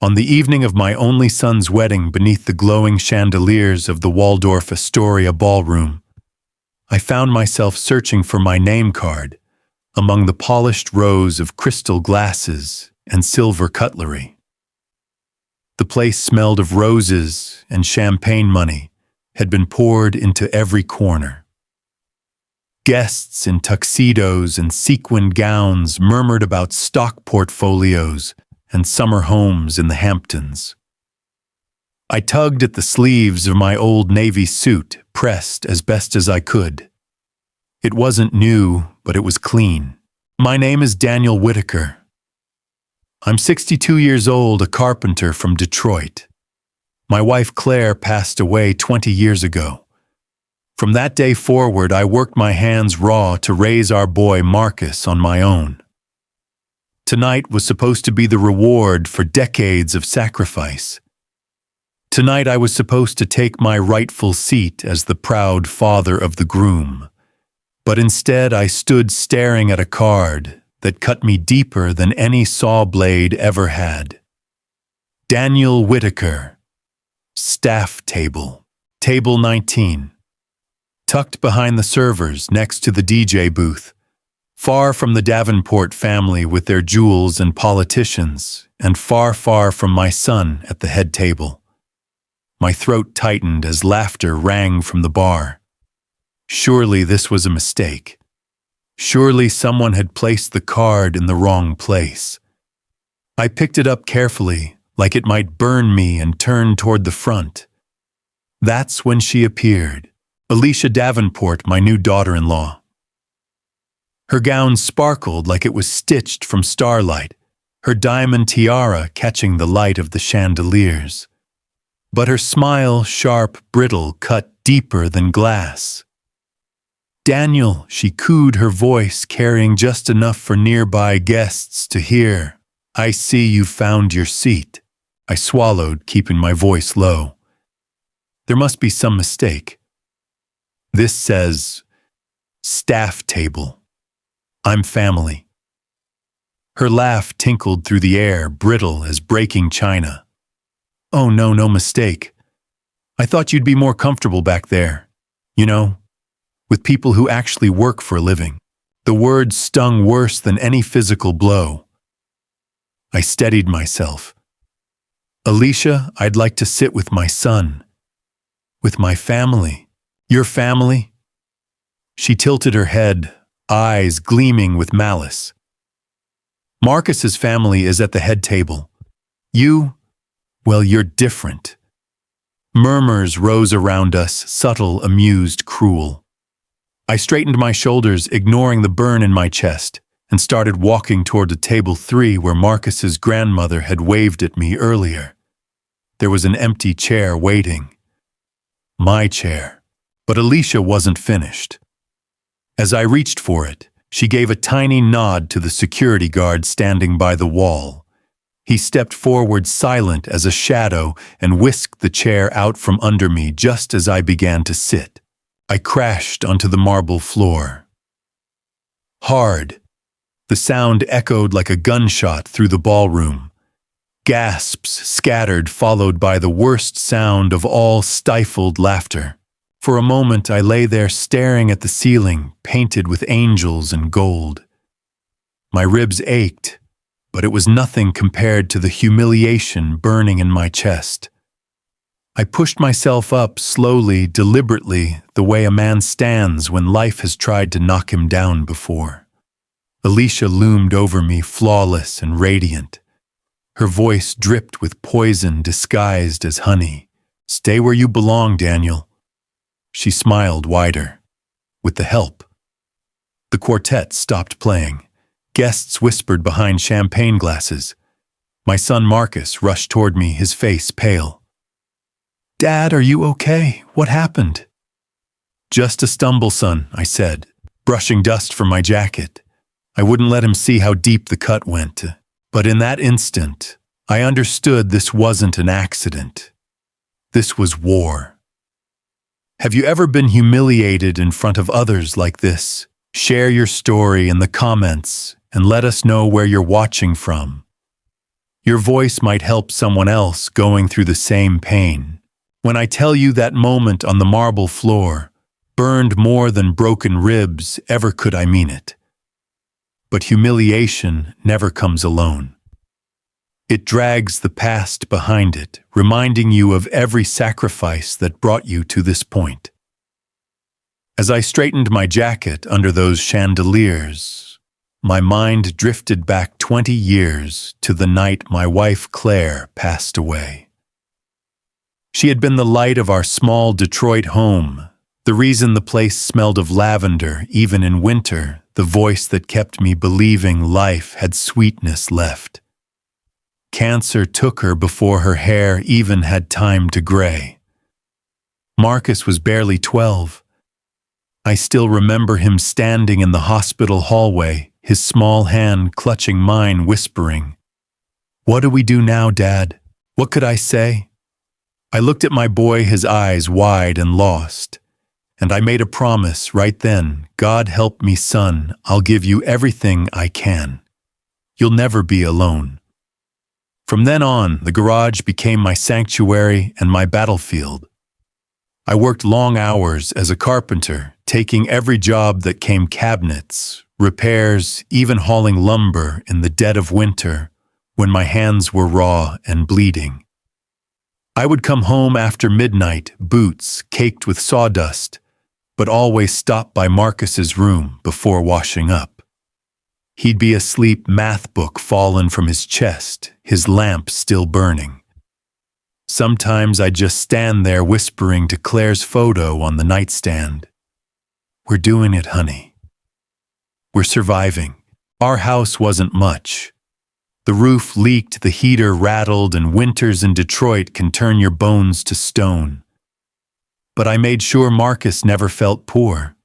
On the evening of my only son's wedding beneath the glowing chandeliers of the Waldorf Astoria ballroom, I found myself searching for my name card among the polished rows of crystal glasses and silver cutlery. The place smelled of roses, and champagne money had been poured into every corner. Guests in tuxedos and sequined gowns murmured about stock portfolios and summer homes in the Hamptons. I tugged at the sleeves of my old navy suit, pressed as best as I could. It wasn't new, but it was clean. My name is Daniel Whitaker. I'm 62 years old, a carpenter from Detroit. My wife Claire passed away 20 years ago. From that day forward, I worked my hands raw to raise our boy Marcus on my own. Tonight was supposed to be the reward for decades of sacrifice. Tonight I was supposed to take my rightful seat as the proud father of the groom. But instead I stood staring at a card that cut me deeper than any saw blade ever had. Daniel Whitaker, staff table, table 19. Tucked behind the servers next to the DJ booth, far from the Davenport family with their jewels and politicians, and far, far from my son at the head table. My throat tightened as laughter rang from the bar. Surely this was a mistake. Surely someone had placed the card in the wrong place. I picked it up carefully, like it might burn me, and turned toward the front. That's when she appeared, Alicia Davenport, my new daughter-in-law. Her gown sparkled like it was stitched from starlight, her diamond tiara catching the light of the chandeliers. But her smile, sharp, brittle, cut deeper than glass. Daniel, she cooed, her voice carrying just enough for nearby guests to hear. I see you found your seat. I swallowed, keeping my voice low. There must be some mistake. This says, staff table. I'm family. Her laugh tinkled through the air, brittle as breaking china. Oh no, no mistake. I thought you'd be more comfortable back there. You know, with people who actually work for a living. The words stung worse than any physical blow. I steadied myself. Alicia, I'd like to sit with my son. With my family. Your family? She tilted her head, eyes gleaming with malice. Marcus's family is at the head table. You, well, you're different. Murmurs rose around us, subtle, amused, cruel. I straightened my shoulders, ignoring the burn in my chest, and started walking toward the table 3 where Marcus's grandmother had waved at me earlier. There was an empty chair waiting. My chair. But Alicia wasn't finished. As I reached for it, she gave a tiny nod to the security guard standing by the wall. He stepped forward, silent as a shadow, and whisked the chair out from under me just as I began to sit. I crashed onto the marble floor. Hard. The sound echoed like a gunshot through the ballroom. Gasps scattered, followed by the worst sound of all, stifled laughter. For a moment I lay there staring at the ceiling, painted with angels and gold. My ribs ached, but it was nothing compared to the humiliation burning in my chest. I pushed myself up slowly, deliberately, the way a man stands when life has tried to knock him down before. Alicia loomed over me, flawless and radiant. Her voice dripped with poison disguised as honey. Stay where you belong, Daniel. She smiled wider. With the help. The quartet stopped playing. Guests whispered behind champagne glasses. My son Marcus rushed toward me, his face pale. Dad, are you okay? What happened? Just a stumble, son, I said, brushing dust from my jacket. I wouldn't let him see how deep the cut went. But in that instant, I understood this wasn't an accident. This was war. Have you ever been humiliated in front of others like this? Share your story in the comments and let us know where you're watching from. Your voice might help someone else going through the same pain. When I tell you that moment on the marble floor burned more than broken ribs ever could, I mean it. But humiliation never comes alone. It drags the past behind it, reminding you of every sacrifice that brought you to this point. As I straightened my jacket under those chandeliers, my mind drifted back 20 years to the night my wife Claire passed away. She had been the light of our small Detroit home, the reason the place smelled of lavender even in winter, the voice that kept me believing life had sweetness left. Cancer took her before her hair even had time to gray. Marcus was barely 12. I still remember him standing in the hospital hallway, his small hand clutching mine, whispering, "What do we do now, Dad?" What could I say? I looked at my boy, his eyes wide and lost, and I made a promise right then. "God help me, son, I'll give you everything I can. You'll never be alone." From then on, the garage became my sanctuary and my battlefield. I worked long hours as a carpenter, taking every job that came: cabinets, repairs, even hauling lumber in the dead of winter when my hands were raw and bleeding. I would come home after midnight, boots caked with sawdust, but always stop by Marcus's room before washing up. He'd be asleep, math book fallen from his chest, his lamp still burning. Sometimes I'd just stand there whispering to Claire's photo on the nightstand, "We're doing it, honey. We're surviving." Our house wasn't much. The roof leaked, the heater rattled, and winters in Detroit can turn your bones to stone. But I made sure Marcus never felt poor.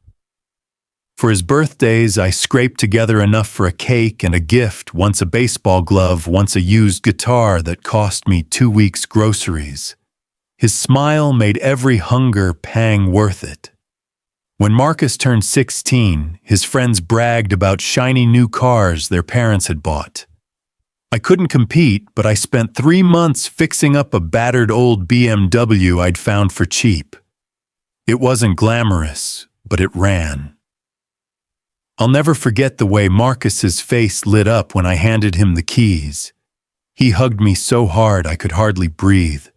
For his birthdays, I scraped together enough for a cake and a gift, once a baseball glove, once a used guitar that cost me 2 weeks' groceries. His smile made every hunger pang worth it. When Marcus turned 16, his friends bragged about shiny new cars their parents had bought. I couldn't compete, but I spent 3 months fixing up a battered old BMW I'd found for cheap. It wasn't glamorous, but it ran. I'll never forget the way Marcus's face lit up when I handed him the keys. He hugged me so hard I could hardly breathe.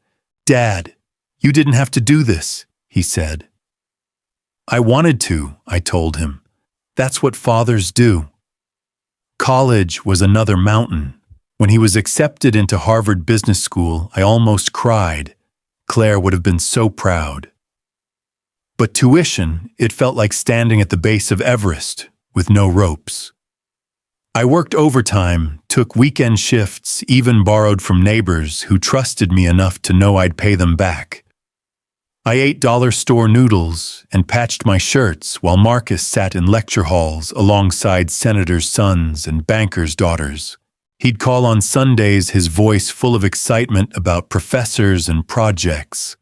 "Dad, you didn't have to do this," he said. "I wanted to," I told him. "That's what fathers do." College was another mountain. When he was accepted into Harvard Business School, I almost cried. Claire would have been so proud. But tuition, it felt like standing at the base of Everest with no ropes. I worked overtime, took weekend shifts, even borrowed from neighbors who trusted me enough to know I'd pay them back. I ate dollar store noodles and patched my shirts while Marcus sat in lecture halls alongside senators' sons and bankers' daughters. He'd call on Sundays, his voice full of excitement about professors and projects.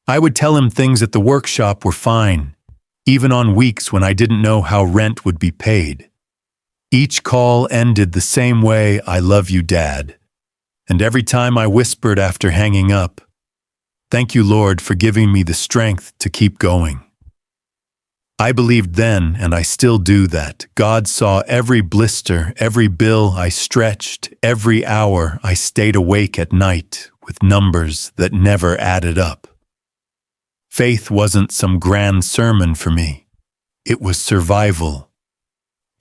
I would tell him things at the workshop were fine, even on weeks when I didn't know how rent would be paid. Each call ended the same way: "I love you, Dad." And every time I whispered after hanging up, "Thank you, Lord, for giving me the strength to keep going." I believed then, and I still do, that God saw every blister, every bill I stretched, every hour I stayed awake at night with numbers that never added up. Faith wasn't some grand sermon for me. It was survival.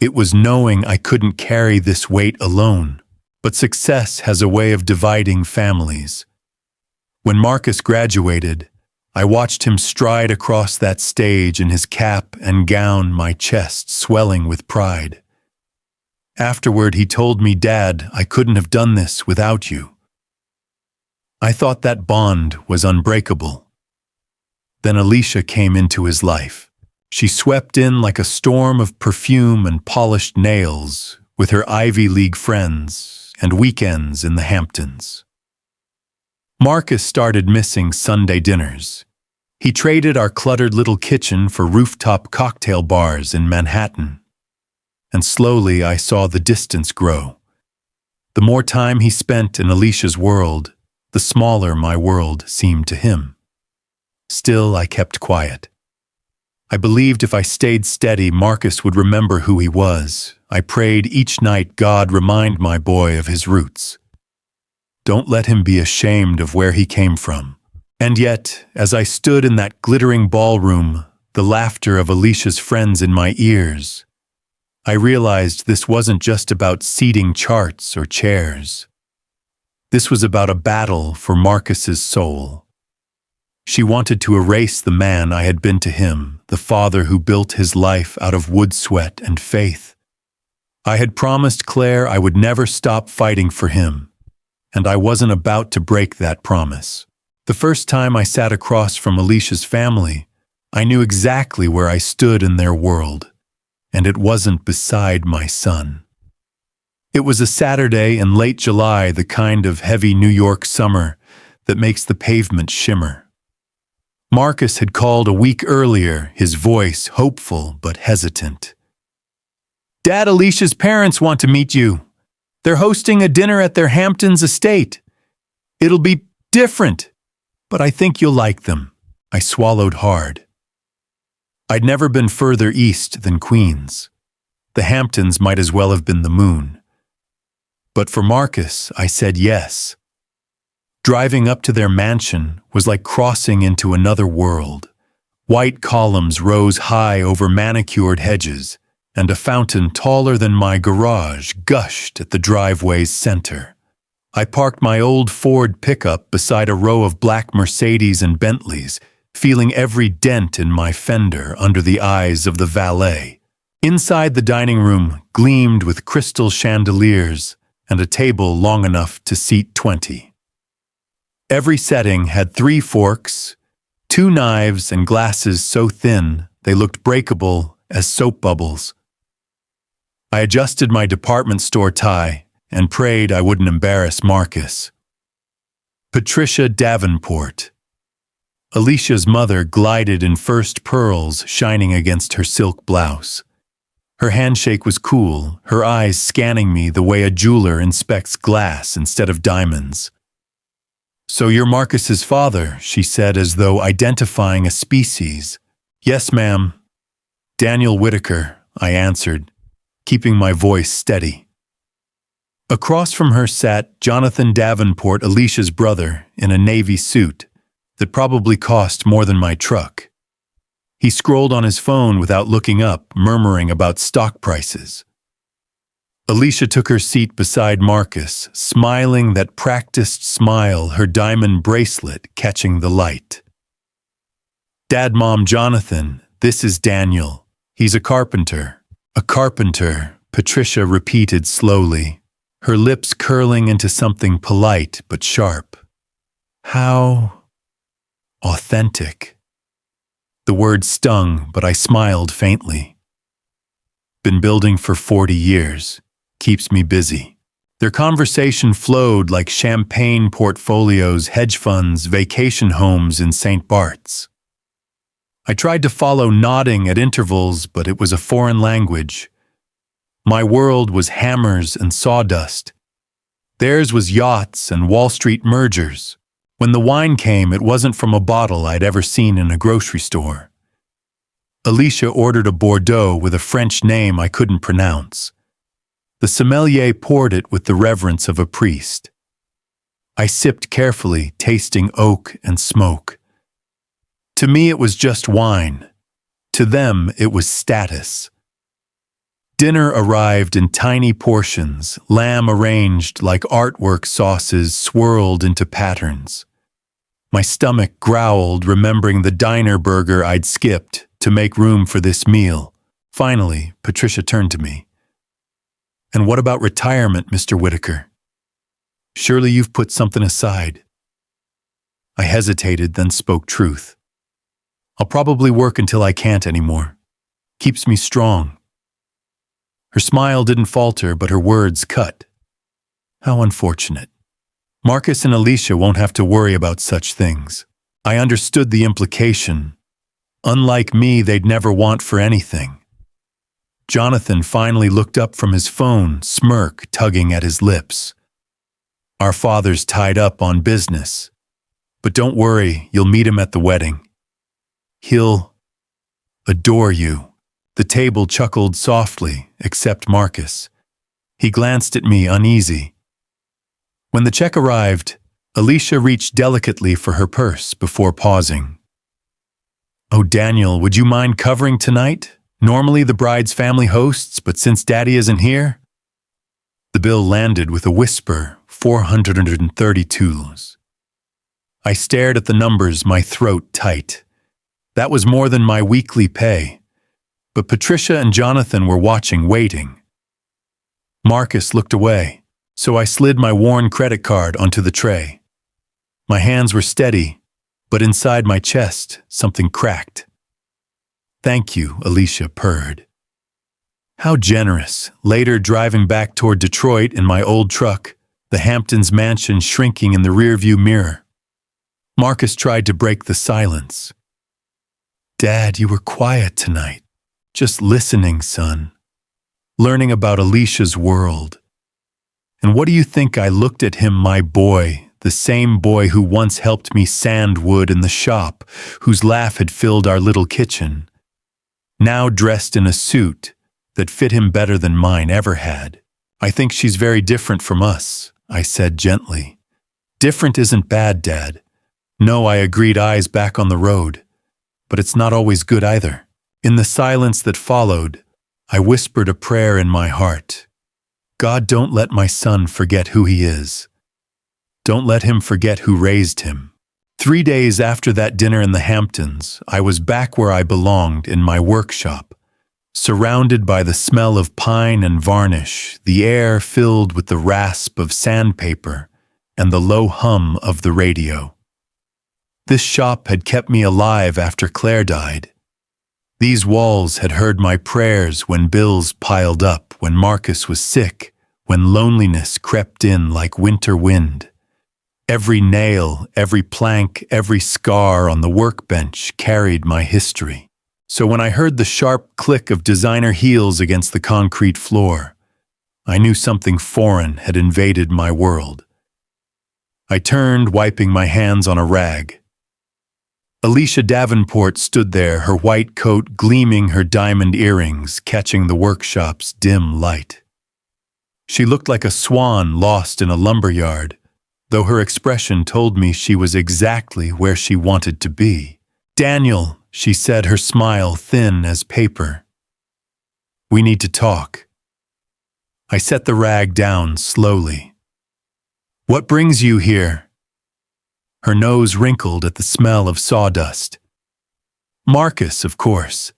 It was knowing I couldn't carry this weight alone. But success has a way of dividing families. When Marcus graduated, I watched him stride across that stage in his cap and gown, my chest swelling with pride. Afterward, he told me, "Dad, I couldn't have done this without you." I thought that bond was unbreakable. Then Alicia came into his life. She swept in like a storm of perfume and polished nails, with her Ivy League friends and weekends in the Hamptons. Marcus started missing Sunday dinners. He traded our cluttered little kitchen for rooftop cocktail bars in Manhattan. And slowly I saw the distance grow. The more time he spent in Alicia's world, the smaller my world seemed to him. Still, I kept quiet. I believed if I stayed steady, Marcus would remember who he was. I prayed each night God remind my boy of his roots. Don't let him be ashamed of where he came from. And yet, as I stood in that glittering ballroom, the laughter of Alicia's friends in my ears, I realized this wasn't just about seating charts or chairs. This was about a battle for Marcus's soul. She wanted to erase the man I had been to him, the father who built his life out of wood sweat and faith. I had promised Claire I would never stop fighting for him, and I wasn't about to break that promise. The first time I sat across from Alicia's family, I knew exactly where I stood in their world, and it wasn't beside my son. It was a Saturday in late July, the kind of heavy New York summer that makes the pavement shimmer. Marcus had called a week earlier, his voice hopeful but hesitant. "Dad, Alicia's parents want to meet you. They're hosting a dinner at their Hamptons estate. It'll be different, but I think you'll like them." I swallowed hard. I'd never been further east than Queens. The Hamptons might as well have been the moon. But for Marcus, I said yes. Driving up to their mansion was like crossing into another world. White columns rose high over manicured hedges, and a fountain taller than my garage gushed at the driveway's center. I parked my old Ford pickup beside a row of black Mercedes and Bentleys, feeling every dent in my fender under the eyes of the valet. Inside, the dining room gleamed with crystal chandeliers and a table long enough to seat 20. Every setting had 3 forks, 2 knives, and glasses so thin they looked breakable as soap bubbles. I adjusted my department store tie and prayed I wouldn't embarrass Marcus. Patricia Davenport. Alicia's mother glided in first pearls shining against her silk blouse. Her handshake was cool, her eyes scanning me the way a jeweler inspects glass instead of diamonds. "So you're Marcus's father," she said as though identifying a species. "Yes, ma'am." "Daniel Whitaker," I answered, keeping my voice steady. Across from her sat Jonathan Davenport, Alicia's brother, in a navy suit that probably cost more than my truck. He scrolled on his phone without looking up, murmuring about stock prices. Alicia took her seat beside Marcus, smiling that practiced smile, her diamond bracelet catching the light. "Dad, Mom, Jonathan, this is Daniel. He's a carpenter." "A carpenter," Patricia repeated slowly, her lips curling into something polite but sharp. How authentic. The word stung, but I smiled faintly. "Been building for 40 years. Keeps me busy." Their conversation flowed like champagne portfolios, hedge funds, vacation homes in St. Bart's. I tried to follow, nodding at intervals, but it was a foreign language. My world was hammers and sawdust. Theirs was yachts and Wall Street mergers. When the wine came, it wasn't from a bottle I'd ever seen in a grocery store. Alicia ordered a Bordeaux with a French name I couldn't pronounce. The sommelier poured it with the reverence of a priest. I sipped carefully, tasting oak and smoke. To me, it was just wine. To them, it was status. Dinner arrived in tiny portions, lamb arranged like artwork sauces swirled into patterns. My stomach growled, remembering the diner burger I'd skipped to make room for this meal. Finally, Patricia turned to me. "And what about retirement, Mr. Whitaker? Surely you've put something aside." I hesitated, then spoke truth. "I'll probably work until I can't anymore. Keeps me strong." Her smile didn't falter, but her words cut. How unfortunate. Marcus and Alicia won't have to worry about such things. I understood the implication. Unlike me, they'd never want for anything. Jonathan finally looked up from his phone, smirk tugging at his lips. Our father's tied up on business. But don't worry, you'll meet him at the wedding. He'll adore you." The table chuckled softly, except Marcus. He glanced at me uneasy. When the check arrived, Alicia reached delicately for her purse before pausing. "Oh, Daniel, would you mind covering tonight? Normally the bride's family hosts, but since Daddy isn't here?" The bill landed with a whisper, $432. I stared at the numbers, my throat tight. That was more than my weekly pay. But Patricia and Jonathan were watching, waiting. Marcus looked away, so I slid my worn credit card onto the tray. My hands were steady, but inside my chest, something cracked. "Thank you," Alicia purred. How generous. Later, driving back toward Detroit in my old truck, the Hamptons mansion shrinking in the rearview mirror. Marcus tried to break the silence. "Dad, you were quiet tonight. Just listening, son. Learning about Alicia's world. And what do you think I looked at him, my boy, the same boy who once helped me sand wood in the shop, whose laugh had filled our little kitchen, now dressed in a suit that fit him better than mine ever had. I think she's very different from us," I said gently. "Different isn't bad, Dad. No," I agreed, eyes back on the road. "But it's not always good either." In the silence that followed, I whispered a prayer in my heart. "God, don't let my son forget who he is. Don't let him forget who raised him." 3 days after that dinner in the Hamptons, I was back where I belonged, in my workshop, surrounded by the smell of pine and varnish, the air filled with the rasp of sandpaper and the low hum of the radio. This shop had kept me alive after Claire died. These walls had heard my prayers when bills piled up, when Marcus was sick, when loneliness crept in like winter wind. Every nail, every plank, every scar on the workbench carried my history. So when I heard the sharp click of designer heels against the concrete floor, I knew something foreign had invaded my world. I turned, wiping my hands on a rag. Alicia Davenport stood there, her white coat gleaming, her diamond earrings catching the workshop's dim light. She looked like a swan lost in a lumberyard, though her expression told me she was exactly where she wanted to be. "Daniel," she said, her smile thin as paper. "We need to talk." I set the rag down slowly. "What brings you here?" Her nose wrinkled at the smell of sawdust. "Marcus, of course.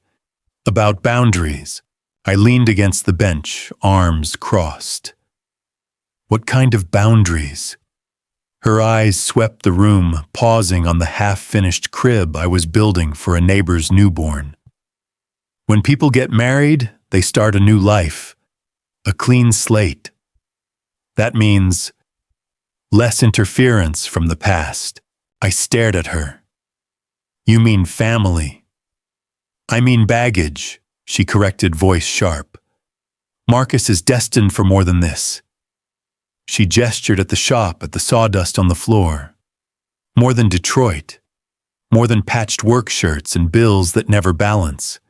About boundaries." I leaned against the bench, arms crossed. "What kind of boundaries?" Her eyes swept the room, pausing on the half-finished crib I was building for a neighbor's newborn. "When people get married, they start a new life, a clean slate. That means less interference from the past." I stared at her. "You mean family?" "I mean baggage," she corrected, voice sharp. "Marcus is destined for more than this." She gestured at the shop, at the sawdust on the floor. "More than Detroit. More than patched work shirts and bills that never balance.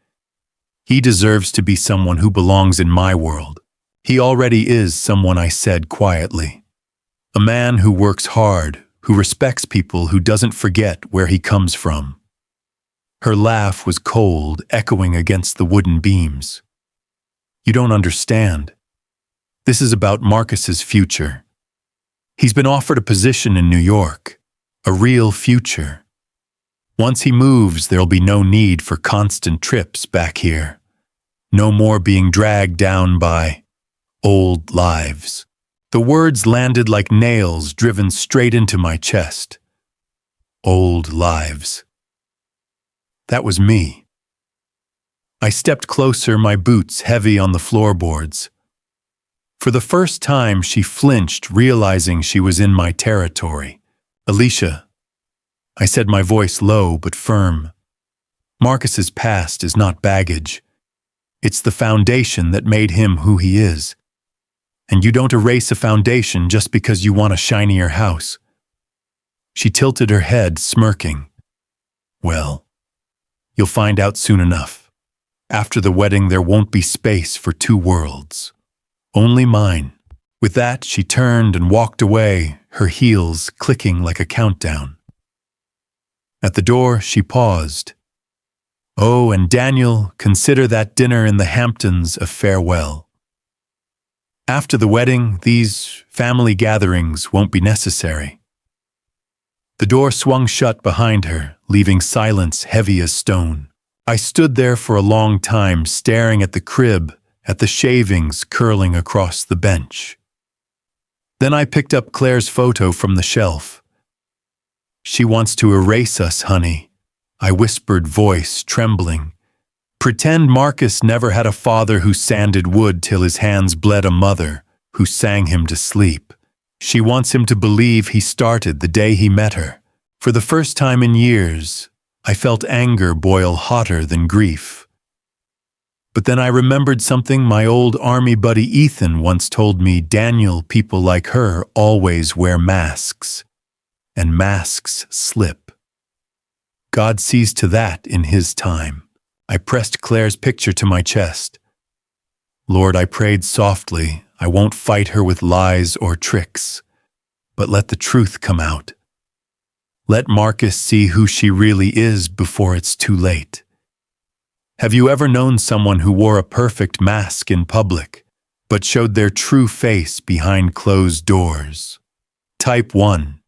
He deserves to be someone who belongs in my world." "He already is someone," I said quietly. "A man who works hard, who respects people, who doesn't forget where he comes from." Her laugh was cold, echoing against the wooden beams. "You don't understand. This is about Marcus's future. He's been offered a position in New York, a real future. Once he moves, there'll be no need for constant trips back here. No more being dragged down by old lives." The words landed like nails driven straight into my chest. Old lives. That was me. I stepped closer, my boots heavy on the floorboards. For the first time, she flinched, realizing she was in my territory. "Alicia," I said, my voice low but firm. "Marcus's past is not baggage. It's the foundation that made him who he is. And you don't erase a foundation just because you want a shinier house. She tilted her head, smirking. Well, you'll find out soon enough. After the wedding, there won't be space for two worlds. Only mine. With that, she turned and walked away, her heels clicking like a countdown. At the door, she paused. Oh, and Daniel, consider that dinner in the Hamptons a farewell. After the wedding, these family gatherings won't be necessary. The door swung shut behind her, leaving silence heavy as stone. I stood there for a long time, staring at the crib, at the shavings curling across the bench. Then I picked up Claire's photo from the shelf. She wants to erase us, honey, I whispered, voice trembling. Pretend Marcus never had a father who sanded wood till his hands bled, a mother who sang him to sleep. She wants him to believe he started the day he met her. For the first time in years, I felt anger boil hotter than grief. But then I remembered something my old army buddy Ethan once told me. Daniel, people like her always wear masks, and masks slip. God sees to that in his time. I pressed Claire's picture to my chest. Lord, I prayed softly, I won't fight her with lies or tricks, but let the truth come out. Let Marcus see who she really is before it's too late. Have you ever known someone who wore a perfect mask in public, but showed their true face behind closed doors? Type 1.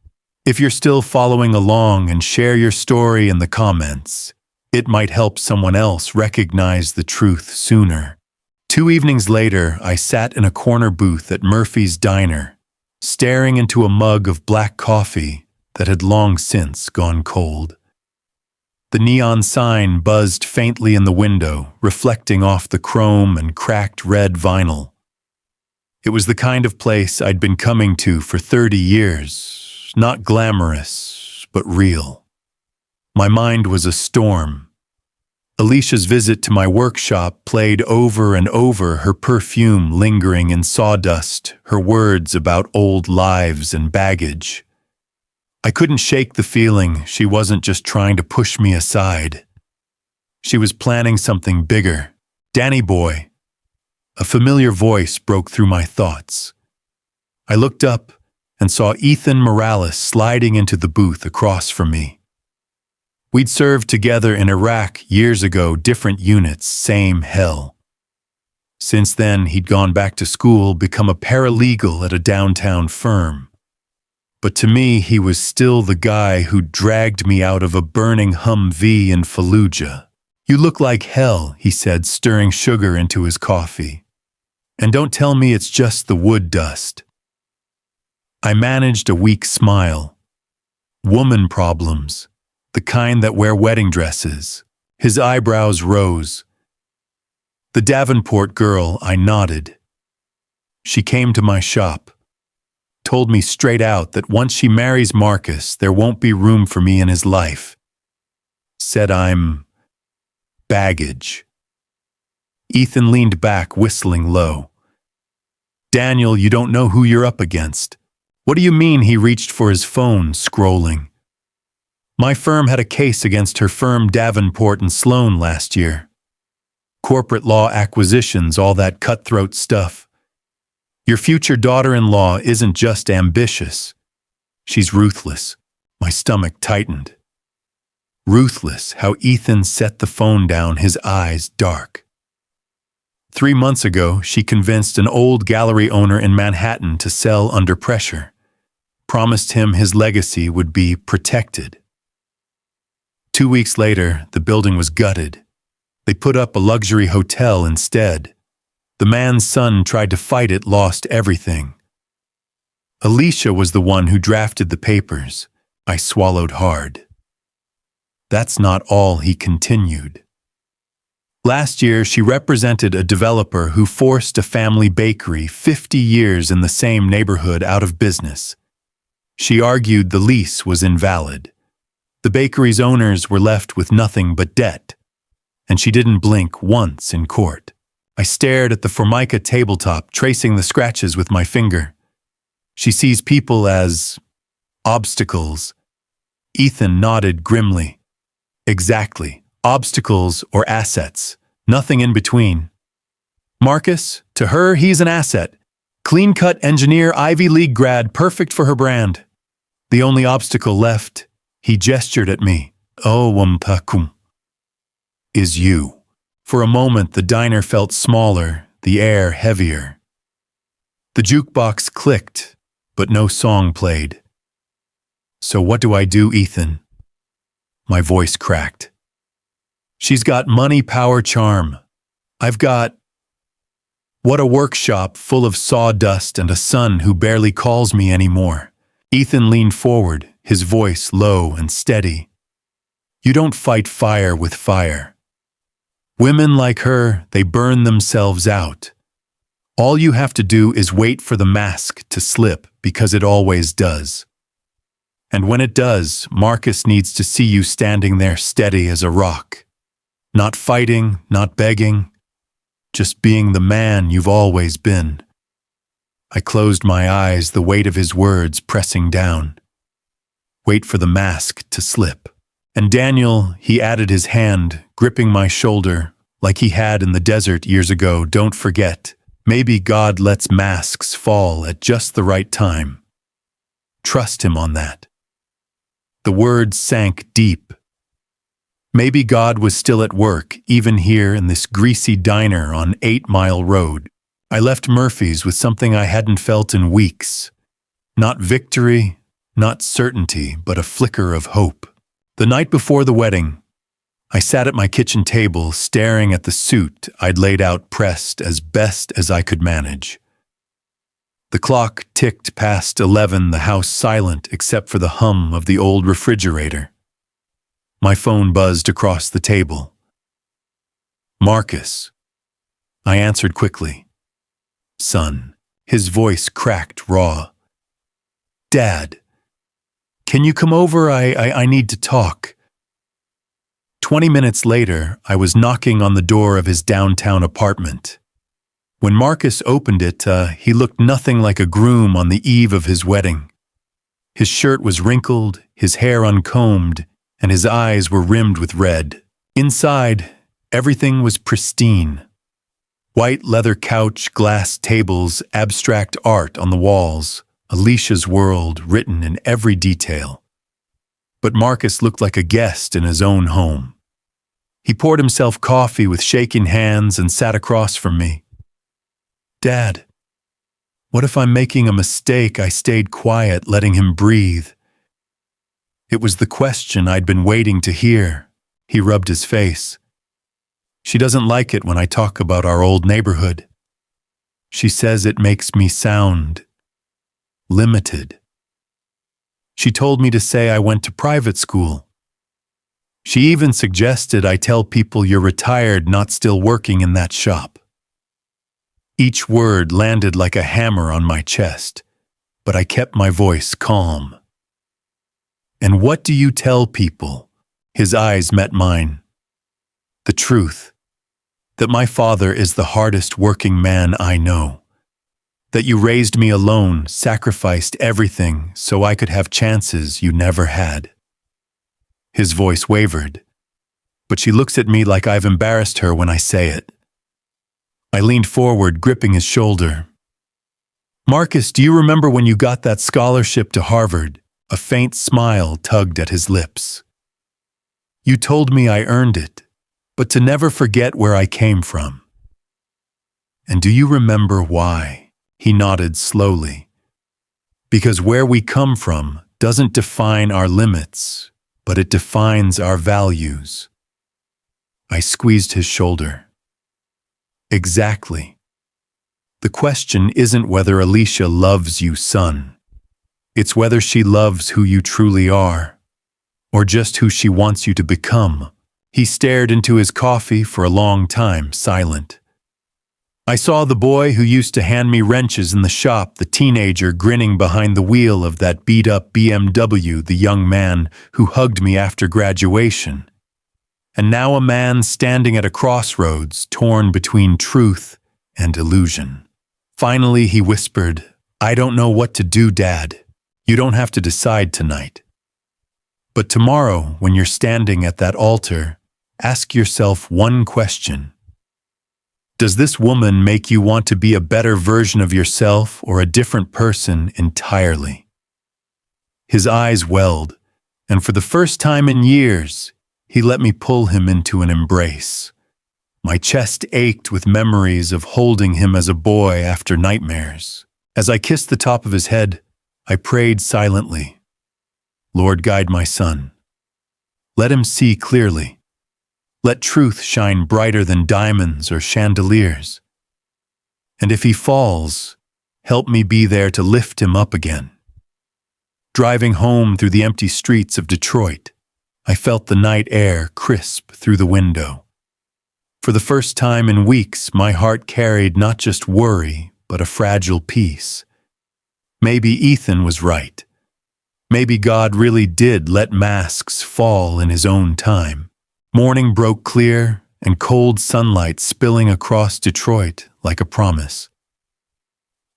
If you're still following along, and share your story in the comments. It might help someone else recognize the truth sooner. 2 evenings later, I sat in a corner booth at Murphy's Diner, staring into a mug of black coffee that had long since gone cold. The neon sign buzzed faintly in the window, reflecting off the chrome and cracked red vinyl. It was the kind of place I'd been coming to for 30 years, not glamorous, but real. My mind was a storm. Alicia's visit to my workshop played over and over, her perfume lingering in sawdust, her words about old lives and baggage. I couldn't shake the feeling she wasn't just trying to push me aside. She was planning something bigger. Danny boy. A familiar voice broke through my thoughts. I looked up and saw Ethan Morales sliding into the booth across from me. We'd served together in Iraq years ago, different units, same hell. Since then, he'd gone back to school, become a paralegal at a downtown firm. But to me, he was still the guy who dragged me out of a burning Humvee in Fallujah. You look like hell, he said, stirring sugar into his coffee. And don't tell me it's just the wood dust. I managed a weak smile. Woman problems. The kind that wear wedding dresses. His eyebrows rose. The Davenport girl, I nodded. She came to my shop, told me straight out that once she marries Marcus, there won't be room for me in his life. Said I'm baggage. Ethan leaned back, whistling low. Daniel, you don't know who you're up against. What do you mean? He reached for his phone, scrolling. My firm had a case against her firm Davenport and Sloan last year. Corporate law, acquisitions, all that cutthroat stuff. Your future daughter-in-law isn't just ambitious. She's ruthless. My stomach tightened. Ruthless, how Ethan set the phone down, his eyes dark. 3 months ago, she convinced an old gallery owner in Manhattan to sell under pressure. Promised him his legacy would be protected. 2 weeks later, the building was gutted. They put up a luxury hotel instead. The man's son tried to fight it, lost everything. Alicia was the one who drafted the papers. I swallowed hard. That's not all, he continued. Last year, she represented a developer who forced a family bakery 50 years in the same neighborhood out of business. She argued the lease was invalid. The bakery's owners were left with nothing but debt, and she didn't blink once in court. I stared at the Formica tabletop, tracing the scratches with my finger. She sees people as obstacles. Ethan nodded grimly. Exactly. Obstacles or assets. Nothing in between. Marcus, to her, he's an asset. Clean-cut engineer, Ivy League grad, perfect for her brand. The only obstacle left, he gestured at me. Oh, wampakum. Is you. For a moment, the diner felt smaller, the air heavier. The jukebox clicked, but no song played. So what do I do, Ethan? My voice cracked. She's got money, power, charm. I've got... What a workshop full of sawdust and a son who barely calls me anymore. Ethan leaned forward, his voice low and steady. You don't fight fire with fire. Women like her, they burn themselves out. All you have to do is wait for the mask to slip, because it always does. And when it does, Marcus needs to see you standing there steady as a rock. Not fighting, not begging, just being the man you've always been. I closed my eyes, the weight of his words pressing down. Wait for the mask to slip. And Daniel, he added his hand, gripping my shoulder, like he had in the desert years ago. Don't forget, maybe God lets masks fall at just the right time. Trust him on that. The words sank deep. Maybe God was still at work, even here in this greasy diner on 8 Mile Road. I left Murphy's with something I hadn't felt in weeks. Not victory, not certainty, but a flicker of hope. The night before the wedding, I sat at my kitchen table, staring at the suit I'd laid out pressed as best as I could manage. The clock ticked past 11, the house silent except for the hum of the old refrigerator. My phone buzzed across the table. Marcus. I answered quickly. Son. His voice cracked raw. Dad. Can you come over? I need to talk. 20 minutes later, I was knocking on the door of his downtown apartment. When Marcus opened it, he looked nothing like a groom on the eve of his wedding. His shirt was wrinkled, his hair uncombed, and his eyes were rimmed with red. Inside, everything was pristine. White leather couch, glass tables, abstract art on the walls, Alicia's world written in every detail. But Marcus looked like a guest in his own home. He poured himself coffee with shaking hands and sat across from me. Dad, what if I'm making a mistake? I stayed quiet, letting him breathe. It was the question I'd been waiting to hear. He rubbed his face. She doesn't like it when I talk about our old neighborhood. She says it makes me sound limited. She told me to say I went to private school. She even suggested I tell people you're retired, not still working in that shop. Each word landed like a hammer on my chest, but I kept my voice calm. And what do you tell people? His eyes met mine. The truth, that my father is the hardest working man I know. That you raised me alone, sacrificed everything so I could have chances you never had. His voice wavered, but she looks at me like I've embarrassed her when I say it. I leaned forward, gripping his shoulder. Marcus, do you remember when you got that scholarship to Harvard? A faint smile tugged at his lips. You told me I earned it, but to never forget where I came from. And do you remember why? He nodded slowly. Because where we come from doesn't define our limits, but it defines our values. I squeezed his shoulder. Exactly. The question isn't whether Alicia loves you, son. It's whether she loves who you truly are, or just who she wants you to become. He stared into his coffee for a long time, silent. I saw the boy who used to hand me wrenches in the shop, the teenager grinning behind the wheel of that beat-up BMW, the young man who hugged me after graduation. and now a man standing at a crossroads, torn between truth and illusion. Finally, he whispered, "I don't know what to do, Dad. You don't have to decide tonight. But tomorrow, when you're standing at that altar, ask yourself one question. Does this woman make you want to be a better version of yourself or a different person entirely?" His eyes welled, and for the first time in years, he let me pull him into an embrace. My chest ached with memories of holding him as a boy after nightmares. As I kissed the top of his head, I prayed silently. "Lord, guide my son. Let him see clearly. Let truth shine brighter than diamonds or chandeliers. And if he falls, help me be there to lift him up again." Driving home through the empty streets of Detroit, I felt the night air crisp through the window. For the first time in weeks, my heart carried not just worry, but a fragile peace. Maybe Ethan was right. Maybe God really did let masks fall in his own time. Morning broke clear, and cold sunlight spilling across Detroit like a promise.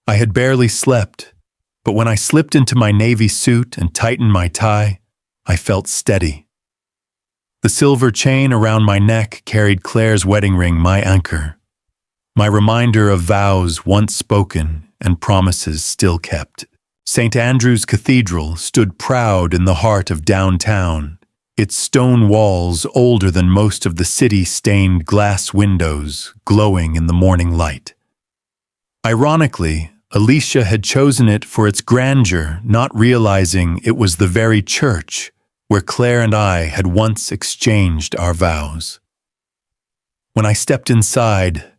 I had barely slept, but when I slipped into my navy suit and tightened my tie, I felt steady. The silver chain around my neck carried Claire's wedding ring, my anchor, my reminder of vows once spoken and promises still kept. St. Andrew's Cathedral stood proud in the heart of downtown, its stone walls older than most of the city-stained glass windows glowing in the morning light. Ironically, Alicia had chosen it for its grandeur, not realizing it was the very church where Claire and I had once exchanged our vows. When I stepped inside,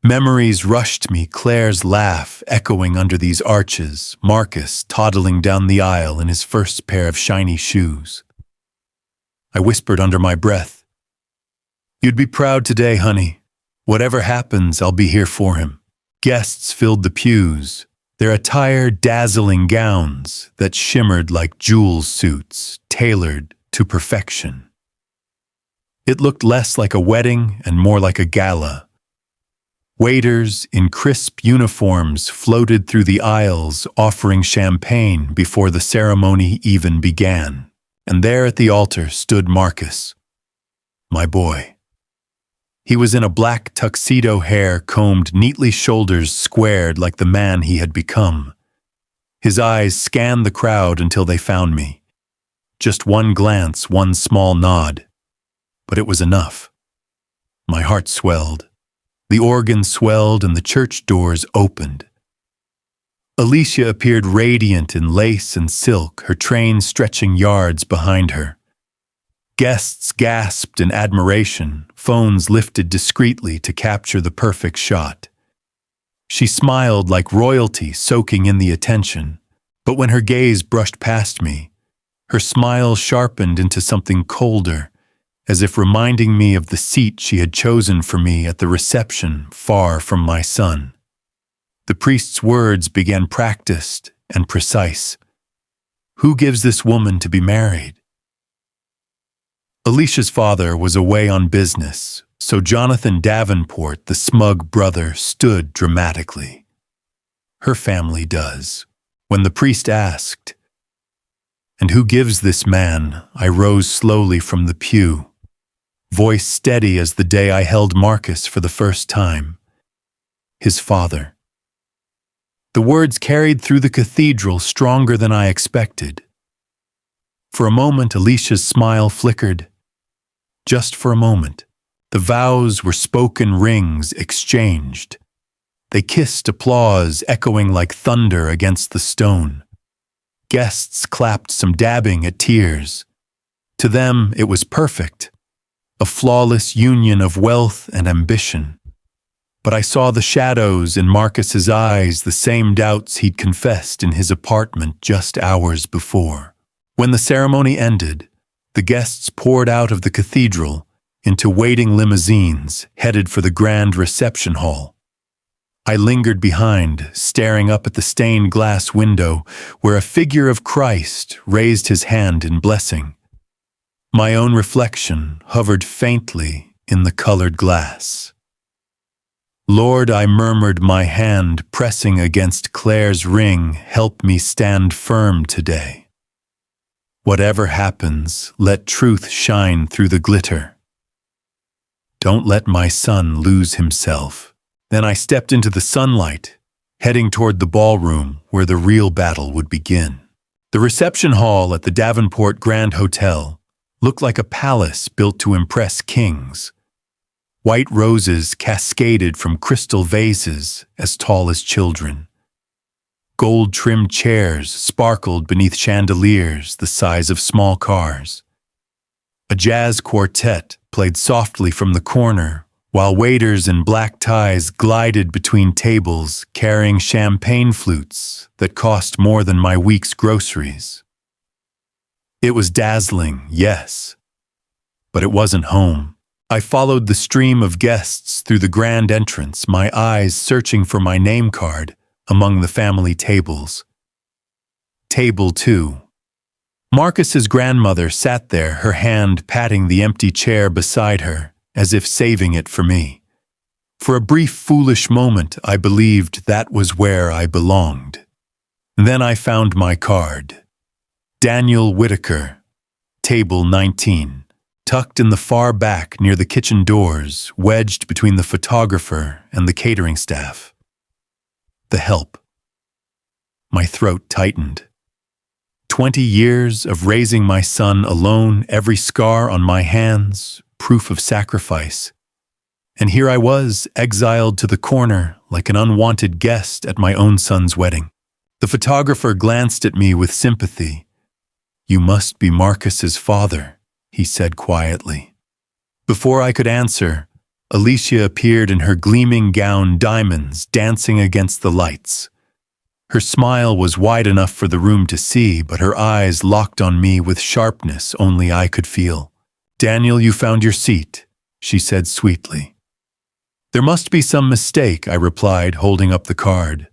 memories rushed me, Claire's laugh echoing under these arches, Marcus toddling down the aisle in his first pair of shiny shoes. I whispered under my breath, "You'd be proud today, honey. Whatever happens, I'll be here for him." Guests filled the pews, their attire dazzling gowns that shimmered like jewel suits, tailored to perfection. It looked less like a wedding and more like a gala. Waiters in crisp uniforms floated through the aisles offering champagne before the ceremony even began. And there at the altar stood Marcus, my boy. He was in a black tuxedo, hair combed neatly, shoulders squared like the man he had become. His eyes scanned the crowd until they found me. Just one glance, one small nod. But it was enough. My heart swelled. The organ swelled and the church doors opened. Alicia appeared radiant in lace and silk, her train stretching yards behind her. Guests gasped in admiration, phones lifted discreetly to capture the perfect shot. She smiled like royalty, soaking in the attention, but when her gaze brushed past me, her smile sharpened into something colder, as if reminding me of the seat she had chosen for me at the reception far from my son. The priest's words began practiced and precise. "Who gives this woman to be married?" Alicia's father was away on business, so Jonathan Davenport, the smug brother, stood dramatically. "Her family does." When the priest asked, "And who gives this man?" I rose slowly from the pew, voice steady as the day I held Marcus for the first time. "His father." The words carried through the cathedral stronger than I expected. For a moment, Alicia's smile flickered. Just for a moment. The vows were spoken, rings exchanged. They kissed, applause echoing like thunder against the stone. Guests clapped, some dabbing at tears. To them, it was perfect, a flawless union of wealth and ambition. But I saw the shadows in Marcus's eyes, the same doubts he'd confessed in his apartment just hours before. When the ceremony ended, the guests poured out of the cathedral into waiting limousines headed for the grand reception hall. I lingered behind, staring up at the stained glass window where a figure of Christ raised his hand in blessing. My own reflection hovered faintly in the colored glass. Lord, I murmured, my hand pressing against Claire's ring, help me stand firm today. Whatever happens, let truth shine through the glitter. Don't let my son lose himself. Then I stepped into the sunlight, heading toward the ballroom where the real battle would begin. The reception hall at the Davenport Grand Hotel looked like a palace built to impress kings. White roses cascaded from crystal vases as tall as children. Gold-trimmed chairs sparkled beneath chandeliers the size of small cars. A jazz quartet played softly from the corner, while waiters in black ties glided between tables carrying champagne flutes that cost more than my week's groceries. It was dazzling, yes, but it wasn't home. I followed the stream of guests through the grand entrance, my eyes searching for my name card among the family tables. Table 2. Marcus's grandmother sat there, her hand patting the empty chair beside her, as if saving it for me. For a brief, foolish moment, I believed that was where I belonged. Then I found my card. Daniel Whitaker, Table 19. Tucked in the far back near the kitchen doors, wedged between the photographer and the catering staff. The help. My throat tightened. 20 years of raising my son alone, every scar on my hands, proof of sacrifice. And here I was, exiled to the corner like an unwanted guest at my own son's wedding. The photographer glanced at me with sympathy. "You must be Marcus's father," he said quietly. Before I could answer, Alicia appeared in her gleaming gown, diamonds dancing against the lights. Her smile was wide enough for the room to see, but her eyes locked on me with sharpness only I could feel. "Daniel, you found your seat," she said sweetly. "There must be some mistake," I replied, holding up the card.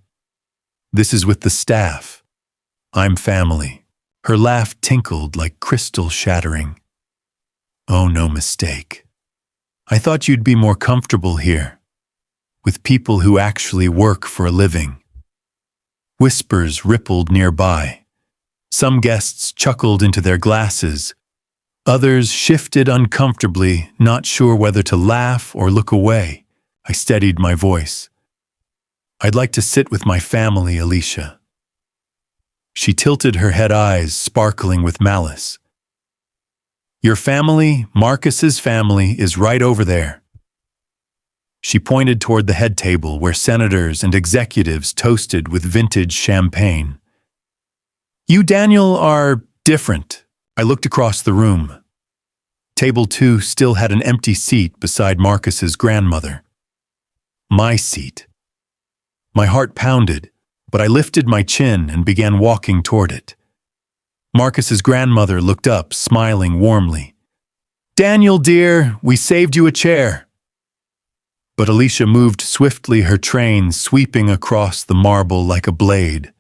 "This is with the staff. I'm family." Her laugh tinkled like crystal shattering. "Oh, no mistake. I thought you'd be more comfortable here, with people who actually work for a living." Whispers rippled nearby. Some guests chuckled into their glasses. Others shifted uncomfortably, not sure whether to laugh or look away. I steadied my voice. "I'd like to sit with my family, Alicia." She tilted her head, eyes sparkling with malice. "Your family, Marcus's family, is right over there." She pointed toward the head table where senators and executives toasted with vintage champagne. "You, Daniel, are different." I looked across the room. Table 2 still had an empty seat beside Marcus's grandmother. My seat. My heart pounded, but I lifted my chin and began walking toward it. Marcus's grandmother looked up, smiling warmly. "Daniel, dear, we saved you a chair." But Alicia moved swiftly, her train sweeping across the marble like a blade.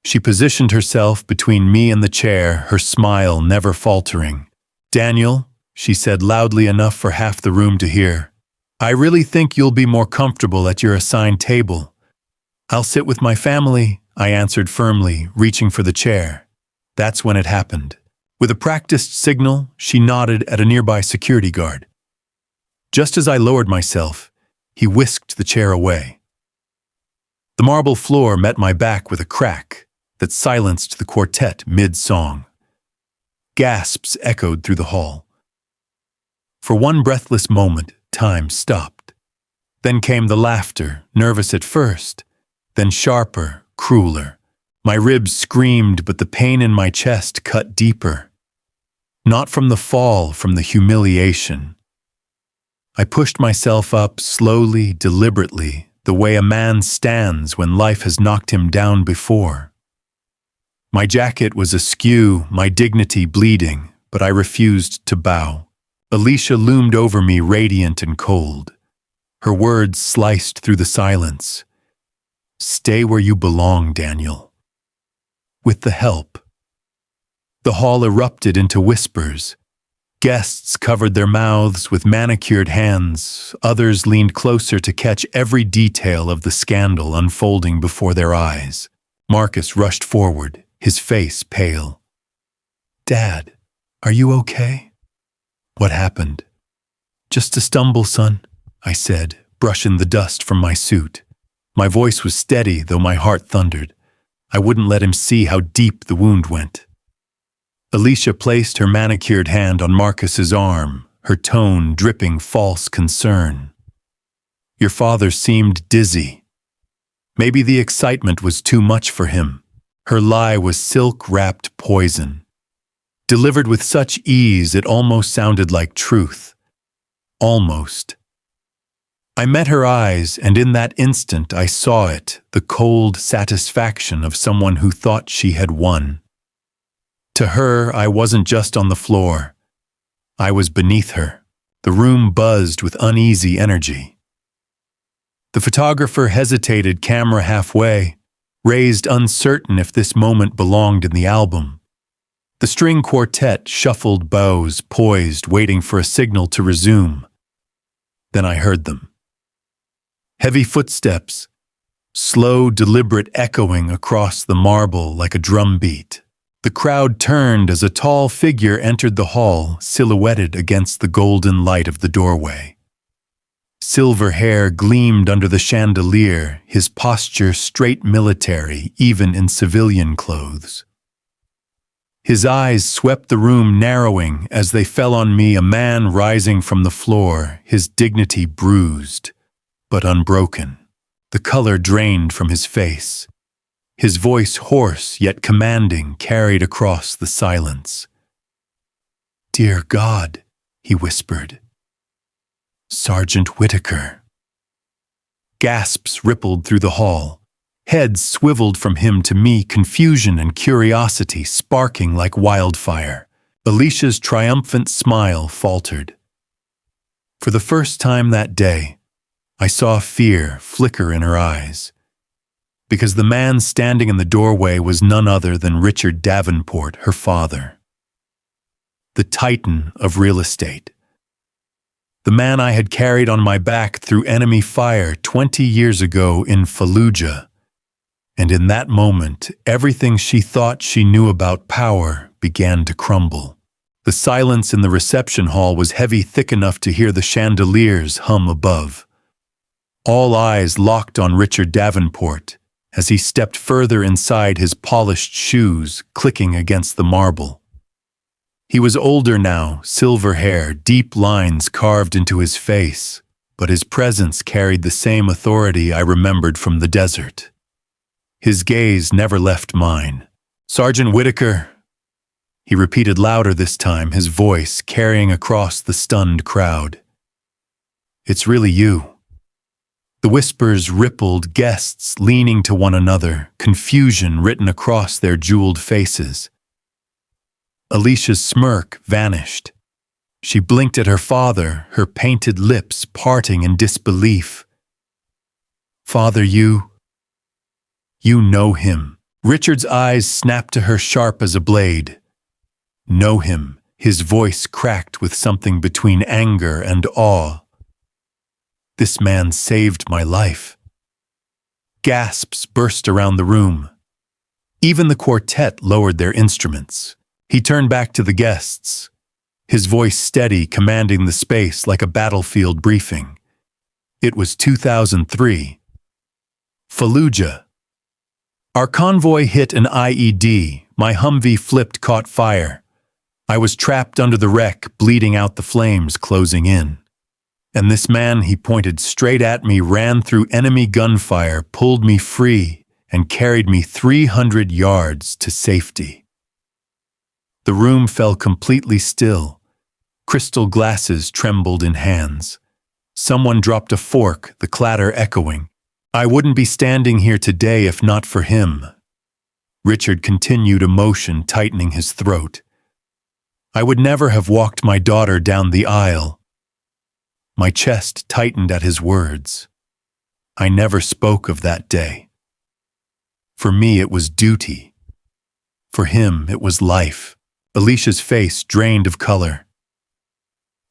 She positioned herself between me and the chair, her smile never faltering. "Daniel," she said loudly enough for half the room to hear, "I really think you'll be more comfortable at your assigned table." "I'll sit with my family," I answered firmly, reaching for the chair. That's when it happened. With a practiced signal, she nodded at a nearby security guard. Just as I lowered myself, he whisked the chair away. The marble floor met my back with a crack that silenced the quartet mid-song. Gasps echoed through the hall. For one breathless moment, time stopped. Then came the laughter, nervous at first, then sharper, crueler. My ribs screamed, but the pain in my chest cut deeper. Not from the fall, from the humiliation. I pushed myself up slowly, deliberately, the way a man stands when life has knocked him down before. My jacket was askew, my dignity bleeding, but I refused to bow. Alicia loomed over me, radiant and cold. Her words sliced through the silence. "Stay where you belong, Daniel." With the help. The hall erupted into whispers. Guests covered their mouths with manicured hands. Others leaned closer to catch every detail of the scandal unfolding before their eyes. Marcus rushed forward, his face pale. "Dad, are you okay?" "What happened?" "Just a stumble, son," I said, brushing the dust from my suit. My voice was steady, though my heart thundered. I wouldn't let him see how deep the wound went. Alicia placed her manicured hand on Marcus's arm, her tone dripping false concern. "Your father seemed dizzy. Maybe the excitement was too much for him." Her lie was silk-wrapped poison, delivered with such ease it almost sounded like truth. Almost. I met her eyes, and in that instant I saw it, the cold satisfaction of someone who thought she had won. To her, I wasn't just on the floor. I was beneath her. The room buzzed with uneasy energy. The photographer hesitated, camera halfway, raised uncertain if this moment belonged in the album. The string quartet shuffled bows, poised, waiting for a signal to resume. Then I heard them. Heavy footsteps, slow, deliberate echoing across the marble like a drum beat. The crowd turned as a tall figure entered the hall, silhouetted against the golden light of the doorway. Silver hair gleamed under the chandelier, his posture straight military, even in civilian clothes. His eyes swept the room, narrowing as they fell on me, a man rising from the floor, his dignity bruised, but unbroken. The color drained from his face. His voice, hoarse yet commanding, carried across the silence. "Dear God," he whispered. "Sergeant Whitaker." Gasps rippled through the hall. Heads swiveled from him to me, confusion and curiosity sparking like wildfire. Alicia's triumphant smile faltered. For the first time that day, I saw fear flicker in her eyes. Because the man standing in the doorway was none other than Richard Davenport, her father. The titan of real estate. The man I had carried on my back through enemy fire 20 years ago in Fallujah. And in that moment, everything she thought she knew about power began to crumble. The silence in the reception hall was heavy, thick enough to hear the chandeliers hum above. All eyes locked on Richard Davenport as he stepped further inside, his polished shoes clicking against the marble. He was older now, silver hair, deep lines carved into his face, but his presence carried the same authority I remembered from the desert. His gaze never left mine. "Sergeant Whitaker," he repeated louder this time, his voice carrying across the stunned crowd. "It's really you." The whispers rippled, guests leaning to one another, confusion written across their jeweled faces. Alicia's smirk vanished. She blinked at her father, her painted lips parting in disbelief. "Father, you know him." Richard's eyes snapped to her sharp as a blade. "Know him," his voice cracked with something between anger and awe. "This man saved my life." Gasps burst around the room. Even the quartet lowered their instruments. He turned back to the guests, his voice steady, commanding the space like a battlefield briefing. It was 2003. Fallujah. Our convoy hit an IED. My Humvee flipped, caught fire. I was trapped under the wreck, bleeding out, the flames closing in. And this man, he pointed straight at me, ran through enemy gunfire, pulled me free, and carried me 300 yards to safety. The room fell completely still. Crystal glasses trembled in hands. Someone dropped a fork, the clatter echoing. I wouldn't be standing here today if not for him. Richard continued, emotion tightening his throat. I would never have walked my daughter down the aisle. My chest tightened at his words. I never spoke of that day. For me, it was duty. For him, it was life. Alicia's face drained of color.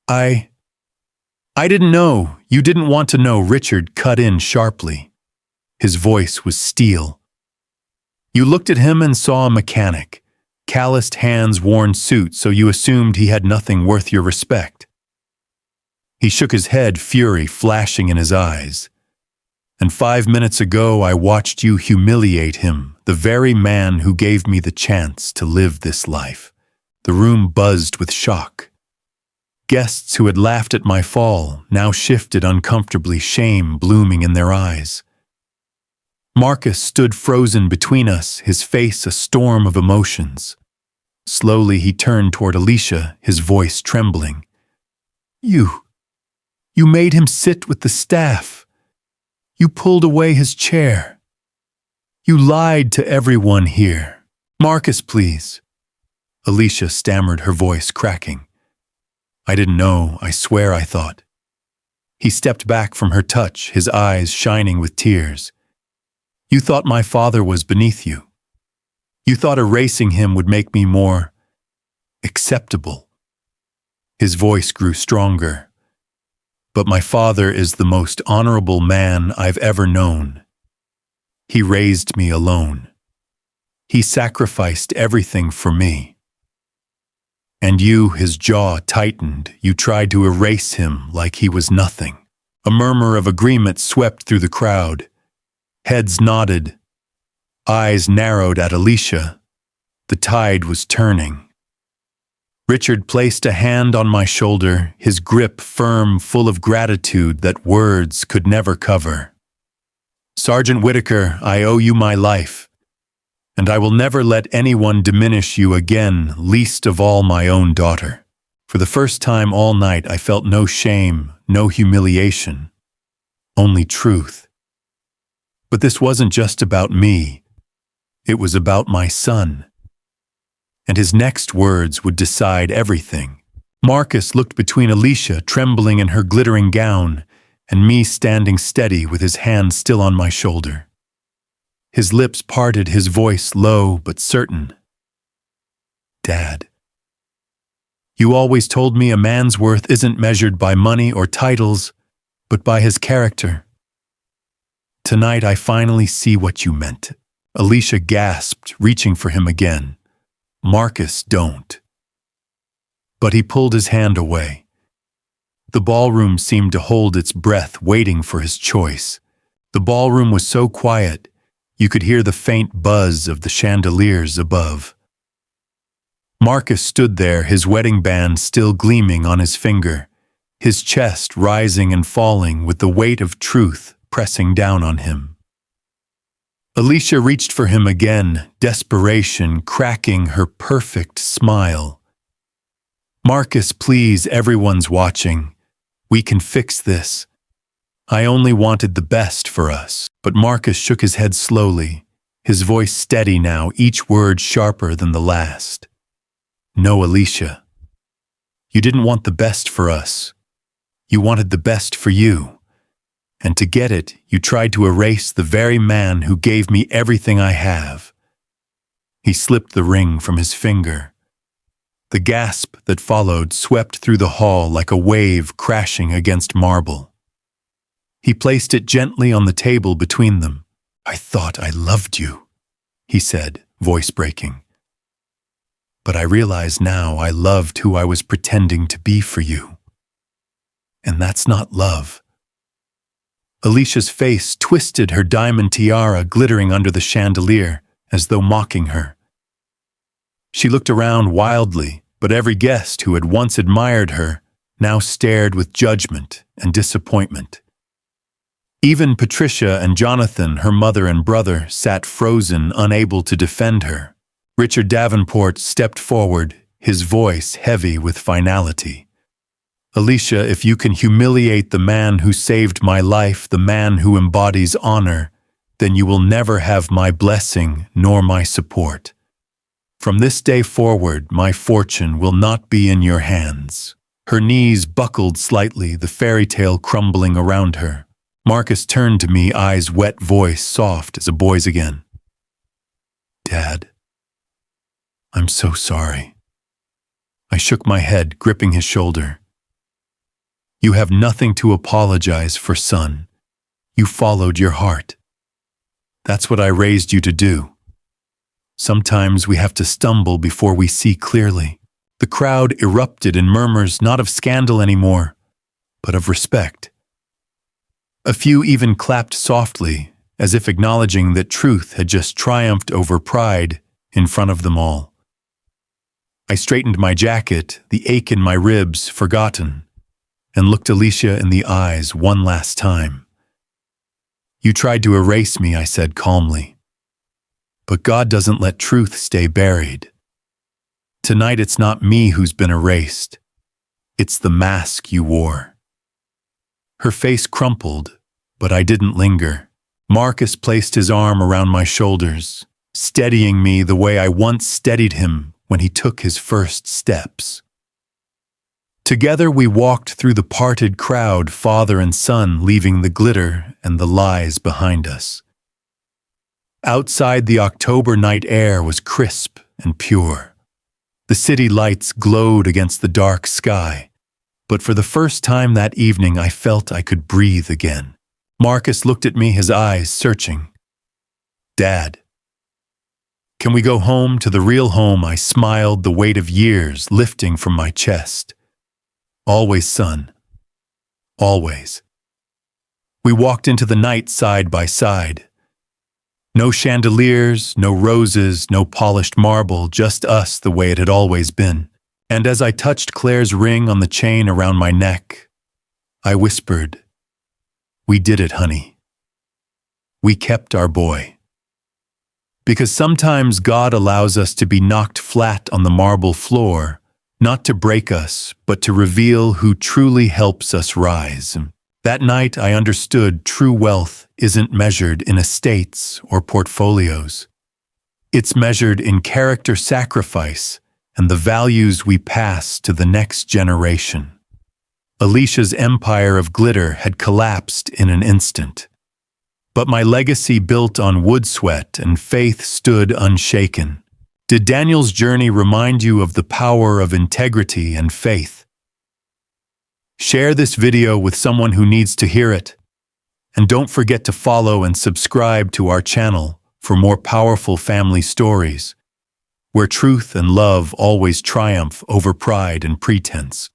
I didn't know. You didn't want to know, Richard cut in sharply. His voice was steel. You looked at him and saw a mechanic, calloused hands, worn suit, so you assumed he had nothing worth your respect. He shook his head, fury flashing in his eyes. And 5 minutes ago I watched you humiliate him, the very man who gave me the chance to live this life. The room buzzed with shock. Guests who had laughed at my fall now shifted uncomfortably, shame blooming in their eyes. Marcus stood frozen between us, his face a storm of emotions. Slowly he turned toward Alicia, his voice trembling. You made him sit with the staff. You pulled away his chair. You lied to everyone here. Marcus, please. Alicia stammered, her voice cracking. I didn't know, I swear I thought. He stepped back from her touch, his eyes shining with tears. You thought my father was beneath you. You thought erasing him would make me more acceptable. His voice grew stronger. But my father is the most honorable man I've ever known. He raised me alone. He sacrificed everything for me. And you, his jaw tightened, you tried to erase him like he was nothing. A murmur of agreement swept through the crowd. Heads nodded. Eyes narrowed at Alicia. The tide was turning. Richard placed a hand on my shoulder, his grip firm, full of gratitude that words could never cover. Sergeant Whitaker, I owe you my life, and I will never let anyone diminish you again, least of all my own daughter. For the first time all night I felt no shame, no humiliation, only truth. But this wasn't just about me. It was about my son. And his next words would decide everything. Marcus looked between Alicia, trembling in her glittering gown, and me standing steady with his hand still on my shoulder. His lips parted, his voice low but certain. Dad, you always told me a man's worth isn't measured by money or titles, but by his character. Tonight I finally see what you meant. Alicia gasped, reaching for him again. Marcus, don't. But he pulled his hand away. The ballroom seemed to hold its breath, waiting for his choice. The ballroom was so quiet, you could hear the faint buzz of the chandeliers above. Marcus stood there, his wedding band still gleaming on his finger, his chest rising and falling with the weight of truth pressing down on him. Alicia reached for him again, desperation cracking her perfect smile. Marcus, please, everyone's watching. We can fix this. I only wanted the best for us. But Marcus shook his head slowly, his voice steady now, each word sharper than the last. No, Alicia. You didn't want the best for us. You wanted the best for you. And to get it, you tried to erase the very man who gave me everything I have. He slipped the ring from his finger. The gasp that followed swept through the hall like a wave crashing against marble. He placed it gently on the table between them. I thought I loved you, he said, voice breaking. But I realize now I loved who I was pretending to be for you. And that's not love. Alicia's face twisted, her diamond tiara glittering under the chandelier, as though mocking her. She looked around wildly, but every guest who had once admired her now stared with judgment and disappointment. Even Patricia and Jonathan, her mother and brother, sat frozen, unable to defend her. Richard Davenport stepped forward, his voice heavy with finality. Alicia, if you can humiliate the man who saved my life, the man who embodies honor, then you will never have my blessing nor my support. From this day forward, my fortune will not be in your hands. Her knees buckled slightly, the fairy tale crumbling around her. Marcus turned to me, eyes wet, voice soft as a boy's again. Dad, I'm so sorry. I shook my head, gripping his shoulder. You have nothing to apologize for, son. You followed your heart. That's what I raised you to do. Sometimes we have to stumble before we see clearly. The crowd erupted in murmurs not of scandal anymore, but of respect. A few even clapped softly, as if acknowledging that truth had just triumphed over pride in front of them all. I straightened my jacket, the ache in my ribs forgotten, and looked Alicia in the eyes one last time. You tried to erase me, I said calmly. But God doesn't let truth stay buried. Tonight it's not me who's been erased. It's the mask you wore. Her face crumpled, but I didn't linger. Marcus placed his arm around my shoulders, steadying me the way I once steadied him when he took his first steps. Together we walked through the parted crowd, father and son, leaving the glitter and the lies behind us. Outside, the October night air was crisp and pure. The city lights glowed against the dark sky, but for the first time that evening I felt I could breathe again. Marcus looked at me, his eyes searching. Dad. Can we go home, to the real home? I smiled, the weight of years lifting from my chest. Always, son. Always. We walked into the night side by side. No chandeliers, no roses, no polished marble, just us the way it had always been. And as I touched Claire's ring on the chain around my neck, I whispered, "We did it, honey. We kept our boy." Because sometimes God allows us to be knocked flat on the marble floor, not to break us, but to reveal who truly helps us rise. That night I understood true wealth isn't measured in estates or portfolios. It's measured in character sacrifice and the values we pass to the next generation. Alicia's empire of glitter had collapsed in an instant. But my legacy built on wood sweat and faith stood unshaken. Did Daniel's journey remind you of the power of integrity and faith? Share this video with someone who needs to hear it. And don't forget to follow and subscribe to our channel for more powerful family stories, where truth and love always triumph over pride and pretense.